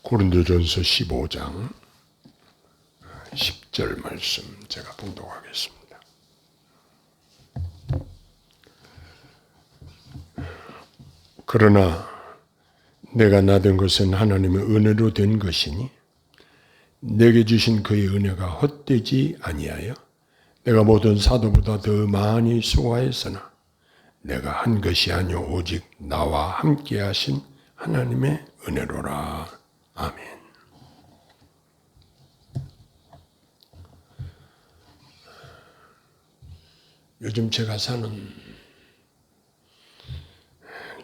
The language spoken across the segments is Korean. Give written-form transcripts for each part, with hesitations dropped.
고린도전서 15장 10절 말씀 제가 봉독하겠습니다. 그러나 내가 낳은 것은 하나님의 은혜로 된 것이니 내게 주신 그의 은혜가 헛되지 아니하여 내가 모든 사도보다 더 많이 수고하였으나 내가 한 것이 아니오 오직 나와 함께 하신 하나님의 은혜로라. 아멘. 요즘 제가 사는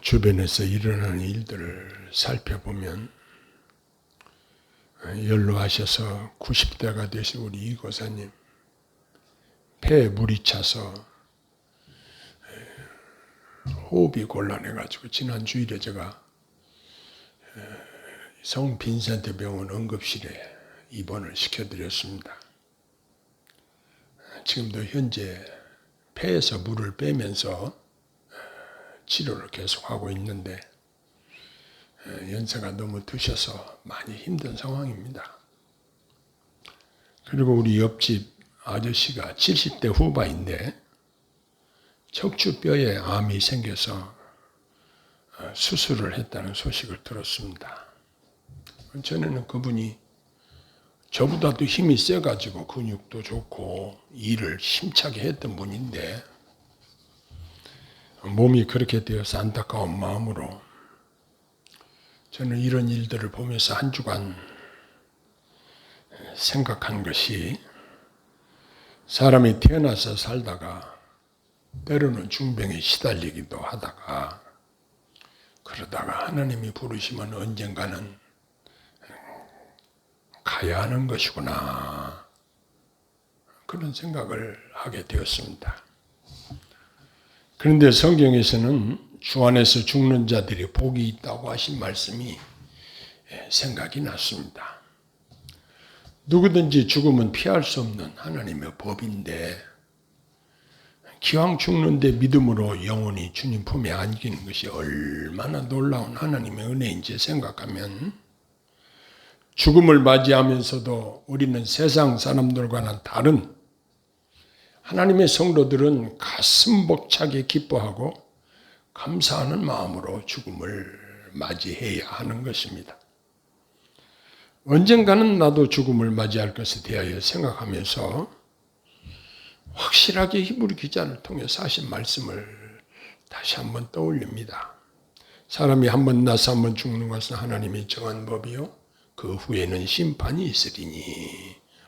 주변에서 일어나는 일들을 살펴보면 연로하셔서 90대가 되신 우리 이 고사님 폐에 물이 차서 호흡이 곤란해가지고 지난 주일에 제가 성 빈센트 병원 응급실에 입원을 시켜드렸습니다. 지금도 현재 폐에서 물을 빼면서 치료를 계속하고 있는데 연세가 너무 드셔서 많이 힘든 상황입니다. 그리고 우리 옆집 아저씨가 70대 후반인데 척추뼈에 암이 생겨서 수술을 했다는 소식을 들었습니다. 전에는 그분이 저보다도 힘이 세가지고 근육도 좋고 일을 힘차게 했던 분인데 몸이 그렇게 되어서 안타까운 마음으로 저는 이런 일들을 보면서 한 주간 생각한 것이 사람이 태어나서 살다가 때로는 중병에 시달리기도 하다가 그러다가 하나님이 부르시면 언젠가는 가야 하는 것이구나 그런 생각을 하게 되었습니다. 그런데 성경에서는 주 안에서 죽는 자들이 복이 있다고 하신 말씀이 생각이 났습니다. 누구든지 죽음은 피할 수 없는 하나님의 법인데 기왕 죽는데 믿음으로 영원히 주님 품에 안기는 것이 얼마나 놀라운 하나님의 은혜인지 생각하면 죽음을 맞이하면서도 우리는 세상 사람들과는 다른 하나님의 성도들은 가슴 벅차게 기뻐하고 감사하는 마음으로 죽음을 맞이해야 하는 것입니다. 언젠가는 나도 죽음을 맞이할 것에 대하여 생각하면서 확실하게 히브리 기자를 통해서 하신 말씀을 다시 한번 떠올립니다. 사람이 한번 나서 한번 죽는 것은 하나님이 정한 법이요 그 후에는 심판이 있으리니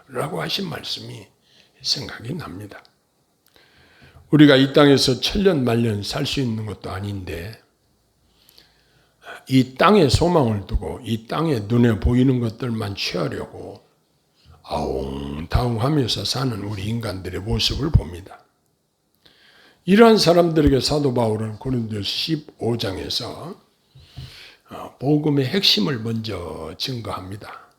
라고 하신 말씀이 생각이 납니다. 우리가 이 땅에서 천년 만년 살 수 있는 것도 아닌데 이 땅에 소망을 두고 이 땅에 눈에 보이는 것들만 취하려고 아웅다웅하면서 사는 우리 인간들의 모습을 봅니다. 이러한 사람들에게 사도 바울은 고린도서 15장에서 복음의 핵심을 먼저 증거합니다.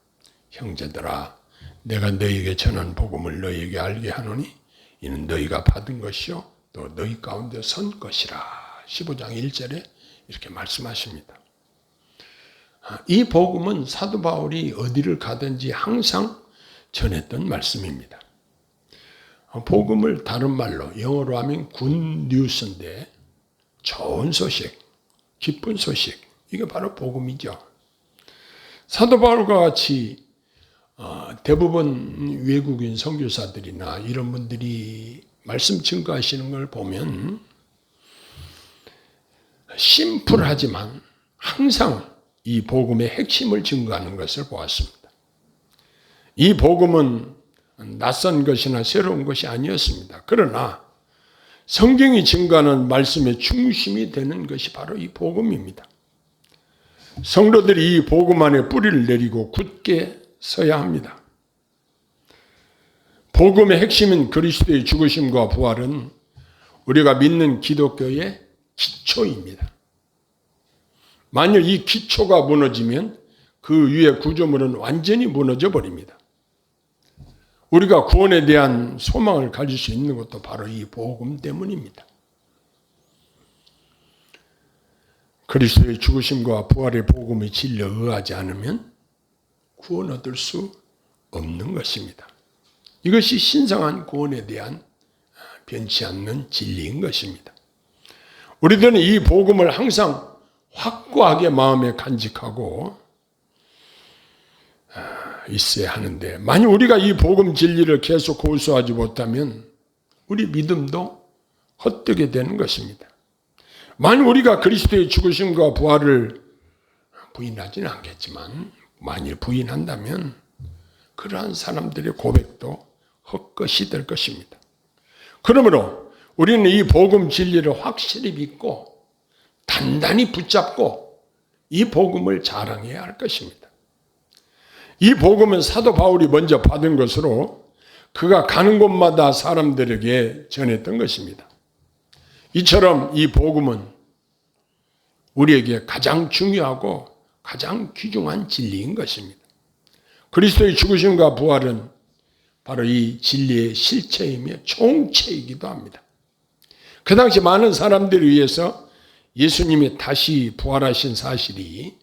형제들아 내가 너희에게 전한 복음을 너희에게 알게 하노니 이는 너희가 받은 것이요 또 너희 가운데 선 것이라. 15장 1절에 이렇게 말씀하십니다. 이 복음은 사도 바울이 어디를 가든지 항상 전했던 말씀입니다. 복음을 다른 말로 영어로 하면 굿 뉴스인데 좋은 소식, 기쁜 소식 이게 바로 복음이죠. 사도 바울과 같이 대부분 외국인 선교사들이나 이런 분들이 말씀 증거하시는 걸 보면 심플하지만 항상 이 복음의 핵심을 증거하는 것을 보았습니다. 이 복음은 낯선 것이나 새로운 것이 아니었습니다. 그러나 성경이 증거하는 말씀의 중심이 되는 것이 바로 이 복음입니다. 성도들이 이 복음 안에 뿌리를 내리고 굳게 서야 합니다. 복음의 핵심인 그리스도의 죽으심과 부활은 우리가 믿는 기독교의 기초입니다. 만일 이 기초가 무너지면 그 위의 구조물은 완전히 무너져 버립니다. 우리가 구원에 대한 소망을 가질 수 있는 것도 바로 이 복음 때문입니다. 그리스도의 죽으심과 부활의 복음의 진리에 의하지 않으면 구원 얻을 수 없는 것입니다. 이것이 신성한 구원에 대한 변치 않는 진리인 것입니다. 우리들은 이 복음을 항상 확고하게 마음에 간직하고 있어야 하는데, 만약 우리가 이 복음 진리를 계속 고수하지 못하면 우리 믿음도 헛되게 되는 것입니다. 만약 우리가 그리스도의 죽으심과 부활을 부인하지는 않겠지만, 만일 부인한다면 그러한 사람들의 고백도 헛것이 될 것입니다. 그러므로 우리는 이 복음 진리를 확실히 믿고 단단히 붙잡고 이 복음을 자랑해야 할 것입니다. 이 복음은 사도 바울이 먼저 받은 것으로 그가 가는 곳마다 사람들에게 전했던 것입니다. 이처럼 이 복음은 우리에게 가장 중요하고 가장 귀중한 진리인 것입니다. 그리스도의 죽으심과 부활은 바로 이 진리의 실체이며 총체이기도 합니다. 그 당시 많은 사람들에 의해서 예수님이 다시 부활하신 사실이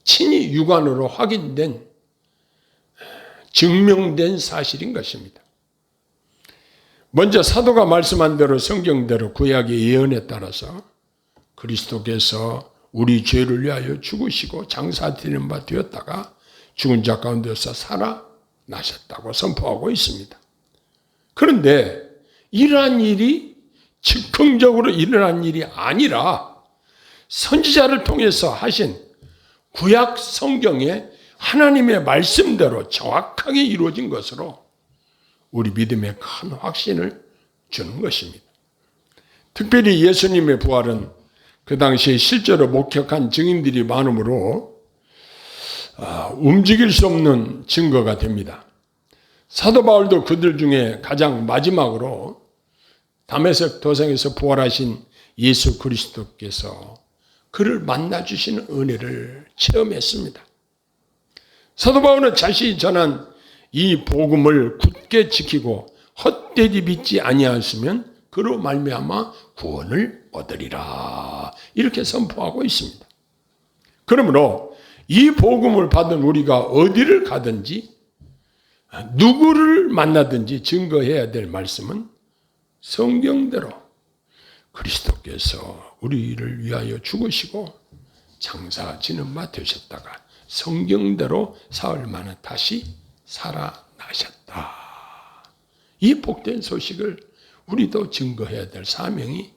친히 육안으로 확인된, 증명된 사실인 것입니다. 먼저 사도가 말씀한 대로 성경대로 구약의 예언에 따라서 그리스도께서 우리 죄를 위하여 죽으시고 장사되는 바 되었다가 죽은 자 가운데서 살아나셨다고 선포하고 있습니다. 그런데 이러한 일이 즉흥적으로 일어난 일이 아니라 선지자를 통해서 하신 구약 성경의 하나님의 말씀대로 정확하게 이루어진 것으로 우리 믿음에 큰 확신을 주는 것입니다. 특별히 예수님의 부활은 그 당시에 실제로 목격한 증인들이 많으므로 움직일 수 없는 증거가 됩니다. 사도 바울도 그들 중에 가장 마지막으로 다메섹 도상에서 부활하신 예수 그리스도께서 그를 만나주시는 은혜를 체험했습니다. 사도 바울은 자신이 전한 이 복음을 굳게 지키고 헛되이 믿지 아니하였으면 그로 말미암아 구원을 얻으리라, 이렇게 선포하고 있습니다. 그러므로 이 복음을 받은 우리가 어디를 가든지 누구를 만나든지 증거해야 될 말씀은 성경대로 그리스도께서 우리를 위하여 죽으시고 장사 지는 바 되셨다가 성경대로 사흘 만에 다시 살아나셨다. 이 복된 소식을 우리도 증거해야 될 사명이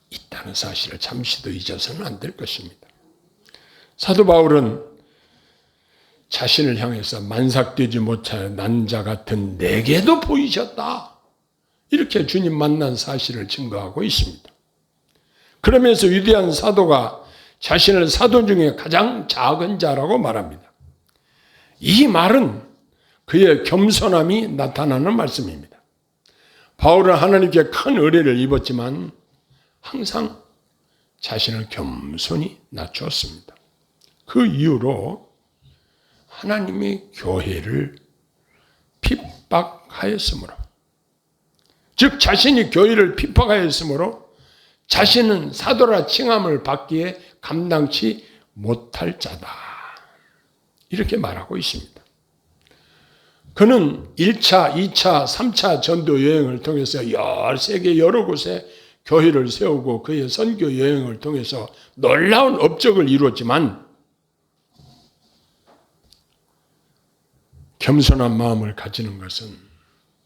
있다는 사실을 잠시도 잊어서는 안 될 것입니다. 사도 바울은 자신을 향해서 만삭되지 못할 난 자 같은 내게도 보이셨다, 이렇게 주님 만난 사실을 증거하고 있습니다. 그러면서 위대한 사도가 자신을 사도 중에 가장 작은 자라고 말합니다. 이 말은 그의 겸손함이 나타나는 말씀입니다. 바울은 하나님께 큰 의뢰를 입었지만 항상 자신을 겸손히 낮추었습니다. 그 이유로 하나님의 교회를 핍박하였으므로, 즉 자신이 교회를 핍박하였으므로 자신은 사도라 칭함을 받기에 감당치 못할 자다, 이렇게 말하고 있습니다. 그는 1차, 2차, 3차 전도 여행을 통해서 세계 여러 곳에 교회를 세우고 그의 선교 여행을 통해서 놀라운 업적을 이루었지만 겸손한 마음을 가지는 것은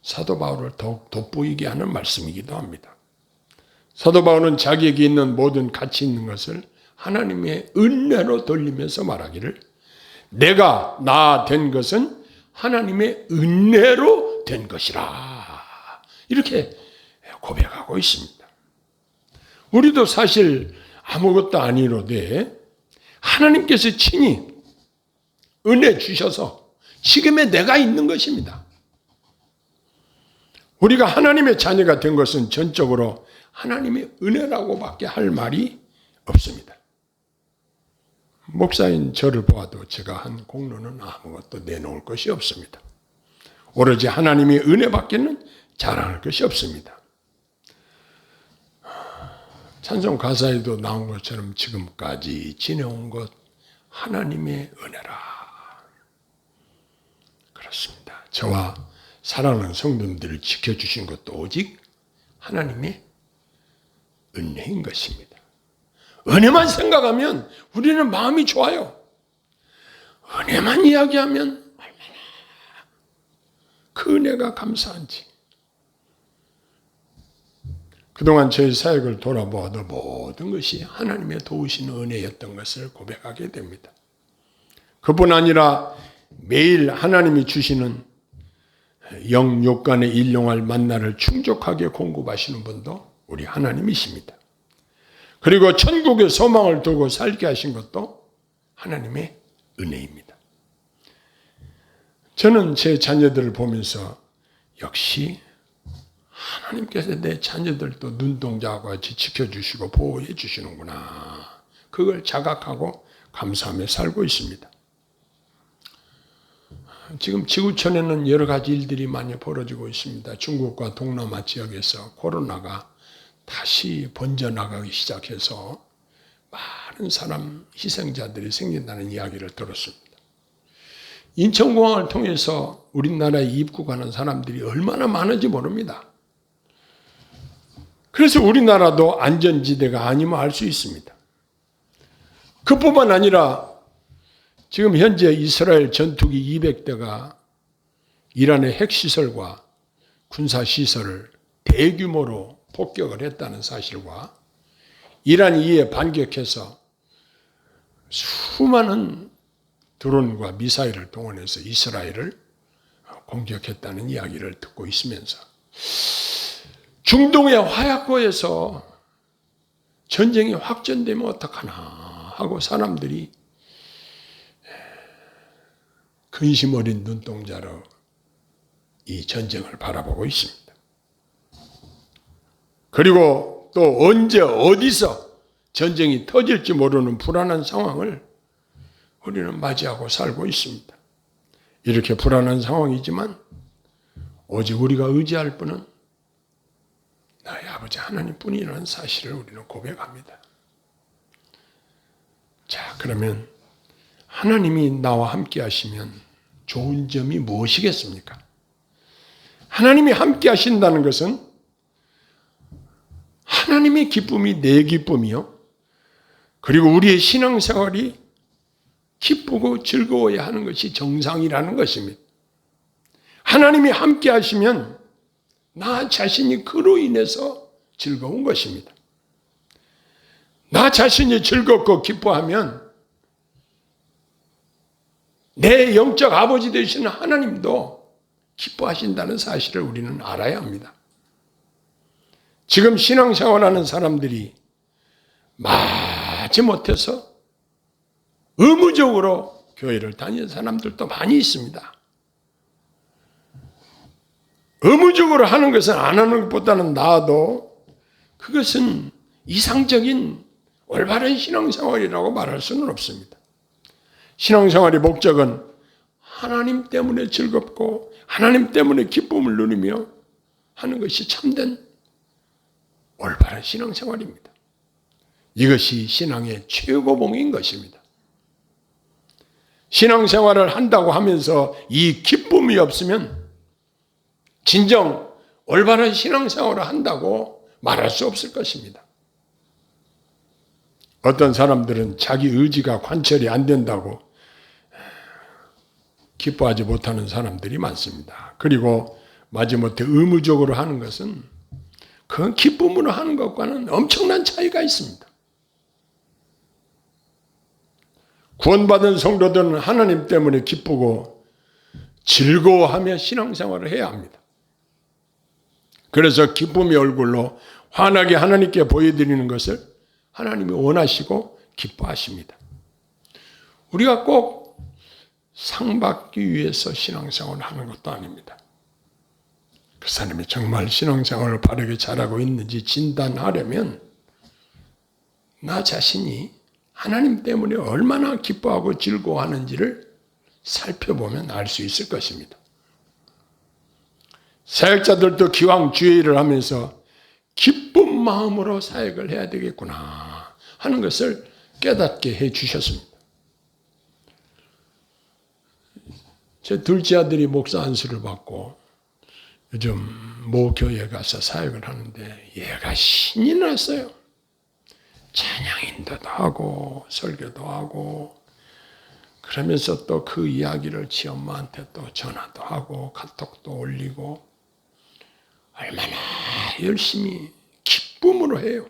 사도 바울을 더욱 돋보이게 하는 말씀이기도 합니다. 사도 바울은 자기에게 있는 모든 가치 있는 것을 하나님의 은혜로 돌리면서 말하기를, 내가 나 된 것은 하나님의 은혜로 된 것이라, 이렇게 고백하고 있습니다. 우리도 사실 아무것도 아니로되 하나님께서 친히 은혜 주셔서 지금의 내가 있는 것입니다. 우리가 하나님의 자녀가 된 것은 전적으로 하나님의 은혜라고밖에 할 말이 없습니다. 목사인 저를 보아도 제가 한 공로는 아무것도 내놓을 것이 없습니다. 오로지 하나님의 은혜밖에는 자랑할 것이 없습니다. 찬송 가사에도 나온 것처럼 지금까지 지내온 것 하나님의 은혜라. 저와 사랑하는 성도님들을 지켜주신 것도 오직 하나님의 은혜인 것입니다. 은혜만 생각하면 우리는 마음이 좋아요. 은혜만 이야기하면 얼마나 그 은혜가 감사한지. 그동안 저희 사역을 돌아보아도 모든 것이 하나님의 도우신 은혜였던 것을 고백하게 됩니다. 그뿐 아니라 매일 하나님이 주시는 영육간에 일용할 만나를 충족하게 공급하시는 분도 우리 하나님이십니다. 그리고 천국의 소망을 두고 살게 하신 것도 하나님의 은혜입니다. 저는 제 자녀들을 보면서 역시 하나님께서 내 자녀들도 눈동자와 같이 지켜주시고 보호해 주시는구나. 그걸 자각하고 감사하며 살고 있습니다. 지금 지구촌에는 여러 가지 일들이 많이 벌어지고 있습니다. 중국과 동남아 지역에서 코로나가 다시 번져나가기 시작해서 많은 사람 희생자들이 생긴다는 이야기를 들었습니다. 인천공항을 통해서 우리나라에 입국하는 사람들이 얼마나 많은지 모릅니다. 그래서 우리나라도 안전지대가 아니면 알 수 있습니다. 그뿐만 아니라 지금 현재 이스라엘 전투기 200대가 이란의 핵시설과 군사시설을 대규모로 폭격을 했다는 사실과 이란이 이에 반격해서 수많은 드론과 미사일을 동원해서 이스라엘을 공격했다는 이야기를 듣고 있으면서 중동의 화약고에서 전쟁이 확전되면 어떡하나 하고 사람들이 근심 어린 눈동자로 이 전쟁을 바라보고 있습니다. 그리고 또 언제 어디서 전쟁이 터질지 모르는 불안한 상황을 우리는 맞이하고 살고 있습니다. 이렇게 불안한 상황이지만 오직 우리가 의지할 분은 나의 아버지 하나님뿐이라는 사실을 우리는 고백합니다. 자, 그러면 하나님이 나와 함께 하시면 좋은 점이 무엇이겠습니까? 하나님이 함께 하신다는 것은 하나님의 기쁨이 내 기쁨이요. 그리고 우리의 신앙생활이 기쁘고 즐거워야 하는 것이 정상이라는 것입니다. 하나님이 함께 하시면 나 자신이 그로 인해서 즐거운 것입니다. 나 자신이 즐겁고 기뻐하면 내 영적 아버지 되시는 하나님도 기뻐하신다는 사실을 우리는 알아야 합니다. 지금 신앙생활하는 사람들이 마지못해서 의무적으로 교회를 다니는 사람들도 많이 있습니다. 의무적으로 하는 것은 안 하는 것보다는 나아도 그것은 이상적인 올바른 신앙생활이라고 말할 수는 없습니다. 신앙생활의 목적은 하나님 때문에 즐겁고 하나님 때문에 기쁨을 누리며 하는 것이 참된 올바른 신앙생활입니다. 이것이 신앙의 최고봉인 것입니다. 신앙생활을 한다고 하면서 이 기쁨이 없으면 진정 올바른 신앙생활을 한다고 말할 수 없을 것입니다. 어떤 사람들은 자기 의지가 관철이 안 된다고 기뻐하지 못하는 사람들이 많습니다. 그리고 마지못해 의무적으로 하는 것은 그건 기쁨으로 하는 것과는 엄청난 차이가 있습니다. 구원받은 성도들은 하나님 때문에 기쁘고 즐거워하며 신앙생활을 해야 합니다. 그래서 기쁨의 얼굴로 환하게 하나님께 보여드리는 것을 하나님이 원하시고 기뻐하십니다. 우리가 꼭 상 받기 위해서 신앙생활을 하는 것도 아닙니다. 그 사람이 정말 신앙생활을 바르게 잘하고 있는지 진단하려면 나 자신이 하나님 때문에 얼마나 기뻐하고 즐거워하는지를 살펴보면 알 수 있을 것입니다. 사역자들도 기왕 주의 일을 하면서 기쁜 마음으로 사역을 해야 되겠구나 하는 것을 깨닫게 해 주셨습니다. 제 둘째 아들이 목사 안수를 받고 요즘 모 교회에 가서 사역을 하는데 얘가 신이 났어요. 찬양 인도도 하고 설교도 하고 그러면서 또 그 이야기를 지 엄마한테 또 전화도 하고 카톡도 올리고 얼마나 열심히 기쁨으로 해요.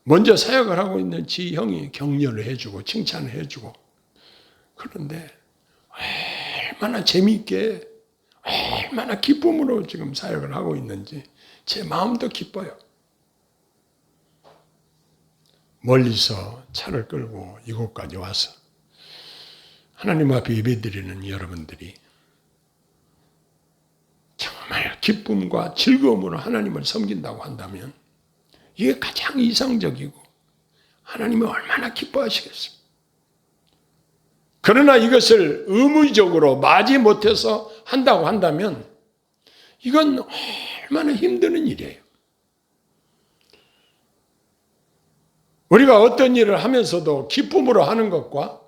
먼저 사역을 하고 있는 지 형이 격려를 해주고 칭찬을 해주고 그런데 얼마나 재미있게 얼마나 기쁨으로 지금 사역을 하고 있는지 제 마음도 기뻐요. 멀리서 차를 끌고 이곳까지 와서 하나님 앞에 예배드리는 여러분들이 정말 기쁨과 즐거움으로 하나님을 섬긴다고 한다면 이게 가장 이상적이고 하나님이 얼마나 기뻐하시겠어요. 그러나 이것을 의무적으로 마지 못해서 한다고 한다면 이건 얼마나 힘드는 일이에요. 우리가 어떤 일을 하면서도 기쁨으로 하는 것과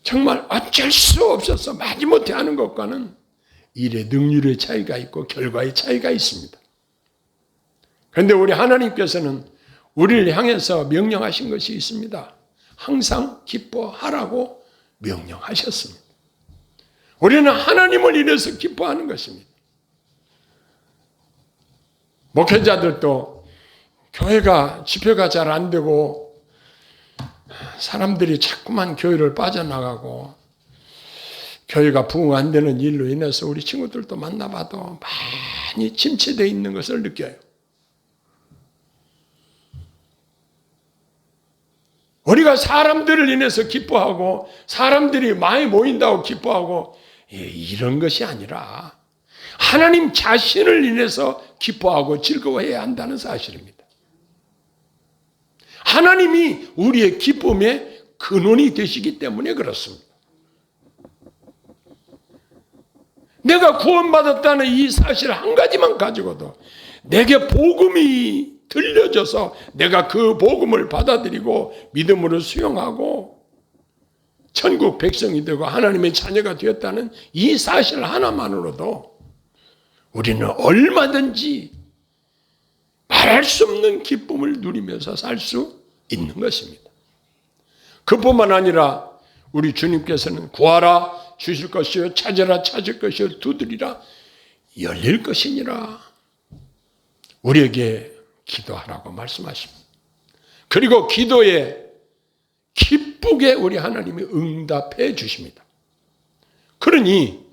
정말 어쩔 수 없어서 마지못해 하는 것과는 일의 능률의 차이가 있고 결과의 차이가 있습니다. 그런데 우리 하나님께서는 우리를 향해서 명령하신 것이 있습니다. 항상 기뻐하라고 명령하셨습니다. 우리는 하나님을 인해서 기뻐하는 것입니다. 목회자들도 교회가 집회가 잘 안 되고 사람들이 자꾸만 교회를 빠져나가고 교회가 부흥 안 되는 일로 인해서 우리 친구들도 만나봐도 많이 침체되어 있는 것을 느껴요. 우리가 사람들을 인해서 기뻐하고 사람들이 많이 모인다고 기뻐하고 이런 것이 아니라 하나님 자신을 인해서 기뻐하고 즐거워해야 한다는 사실입니다. 하나님이 우리의 기쁨의 근원이 되시기 때문에 그렇습니다. 내가 구원받았다는 이 사실 한 가지만 가지고도 내게 복음이 들려져서 내가 그 복음을 받아들이고 믿음으로 수용하고 천국 백성이 되고 하나님의 자녀가 되었다는 이 사실 하나만으로도 우리는 얼마든지 말할 수 없는 기쁨을 누리면서 살 수 있는 것입니다. 그뿐만 아니라 우리 주님께서는 구하라 주실 것이요 찾으라 찾을 것이요 두드리라 열릴 것이니라 우리에게 기도하라고 말씀하십니다. 그리고 기도에 기쁘게 우리 하나님이 응답해 주십니다. 그러니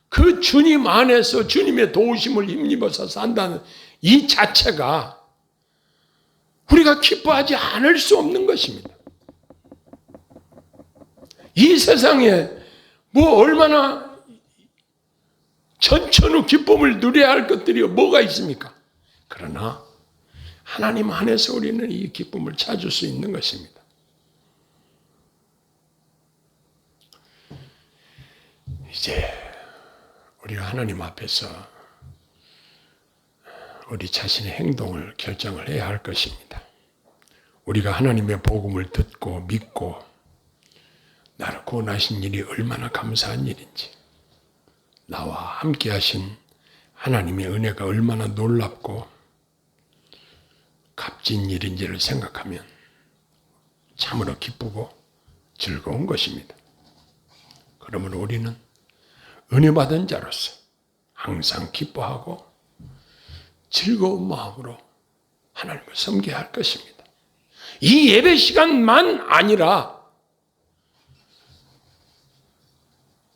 그 주님 안에서 주님의 도우심을 힘입어서 산다는 이 자체가 우리가 기뻐하지 않을 수 없는 것입니다. 이 세상에 뭐 얼마나 천천후 기쁨을 누려야 할 것들이 뭐가 있습니까? 그러나 하나님 안에서 우리는 이 기쁨을 찾을 수 있는 것입니다. 이제 우리가 하나님 앞에서 우리 자신의 행동을 결정을 해야 할 것입니다. 우리가 하나님의 복음을 듣고 믿고 나를 구원하신 일이 얼마나 감사한 일인지 나와 함께 하신 하나님의 은혜가 얼마나 놀랍고 값진 일인지를 생각하면 참으로 기쁘고 즐거운 것입니다. 그러므로 우리는 은혜 받은 자로서 항상 기뻐하고 즐거운 마음으로 하나님을 섬겨야 할 것입니다. 이 예배 시간만 아니라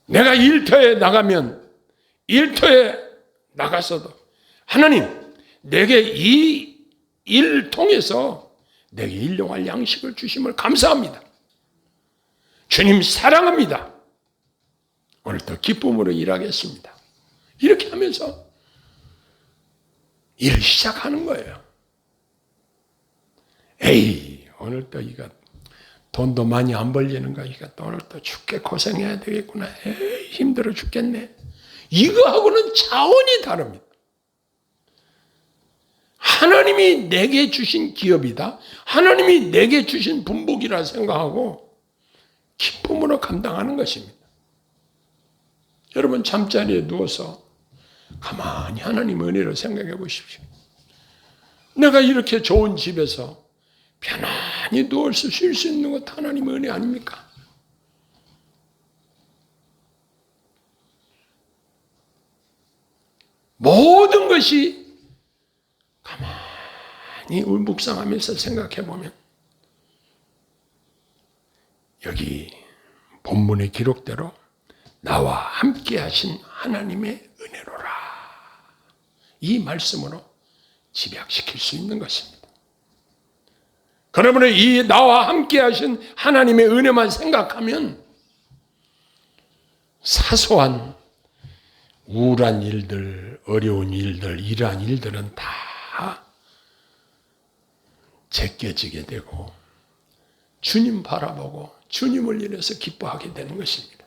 내가 일터에 나가면 일터에 나가서도 하나님 내게 이 일을 통해서 내게 일용할 양식을 주심을 감사합니다. 주님 사랑합니다. 오늘도 기쁨으로 일하겠습니다. 이렇게 하면서 일을 시작하는 거예요. 에이 오늘 또 이거 돈도 많이 안 벌리는가 이거 또 오늘 또 죽게 고생해야 되겠구나. 에이 힘들어 죽겠네. 이거하고는 차원이 다릅니다. 하나님이 내게 주신 기업이다. 하나님이 내게 주신 분복이라 생각하고 기쁨으로 감당하는 것입니다. 여러분 잠자리에 누워서 가만히 하나님의 은혜를 생각해 보십시오. 내가 이렇게 좋은 집에서 편안히 누워서 쉴 수 있는 것 하나님의 은혜 아닙니까? 모든 것이 가만히 묵상하면서 생각해 보면 여기 본문의 기록대로 나와 함께 하신 하나님의 은혜로라. 이 말씀으로 집약시킬 수 있는 것입니다. 그러므로 이 나와 함께 하신 하나님의 은혜만 생각하면 사소한 우울한 일들, 어려운 일들, 이러한 일들은 다 제껴지게 되고 주님 바라보고 주님을 인해서 기뻐하게 되는 것입니다.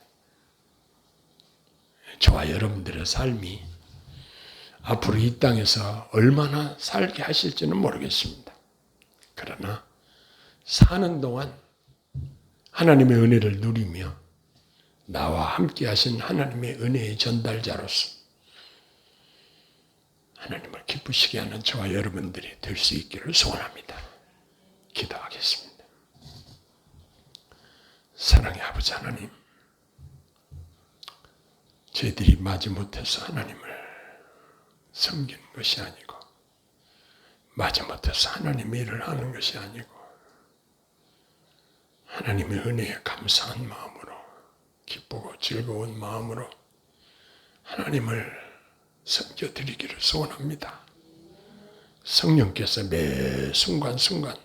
저와 여러분들의 삶이 앞으로 이 땅에서 얼마나 살게 하실지는 모르겠습니다. 그러나 사는 동안 하나님의 은혜를 누리며 나와 함께 하신 하나님의 은혜의 전달자로서 하나님을 기쁘시게 하는 저와 여러분들이 될 수 있기를 소원합니다. 기도하겠습니다. 사랑의 아버지 하나님, 저희들이 마지못해서 하나님을 섬기는 것이 아니고 마지못해서 하나님의 일을 하는 것이 아니고 하나님의 은혜에 감사한 마음으로 기쁘고 즐거운 마음으로 하나님을 섬겨드리기를 소원합니다. 성령께서 매 순간순간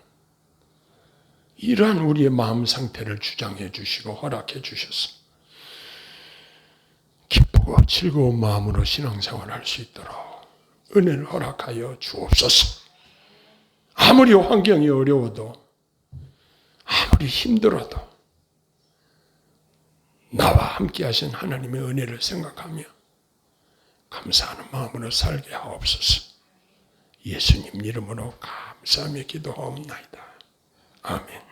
이러한 우리의 마음 상태를 주장해 주시고 허락해 주셔서 기쁘고 즐거운 마음으로 신앙생활을 할 수 있도록 은혜를 허락하여 주옵소서. 아무리 환경이 어려워도 아무리 힘들어도 나와 함께 하신 하나님의 은혜를 생각하며 감사하는 마음으로 살게 하옵소서. 예수님 이름으로 감사하며 기도하옵나이다. 아멘.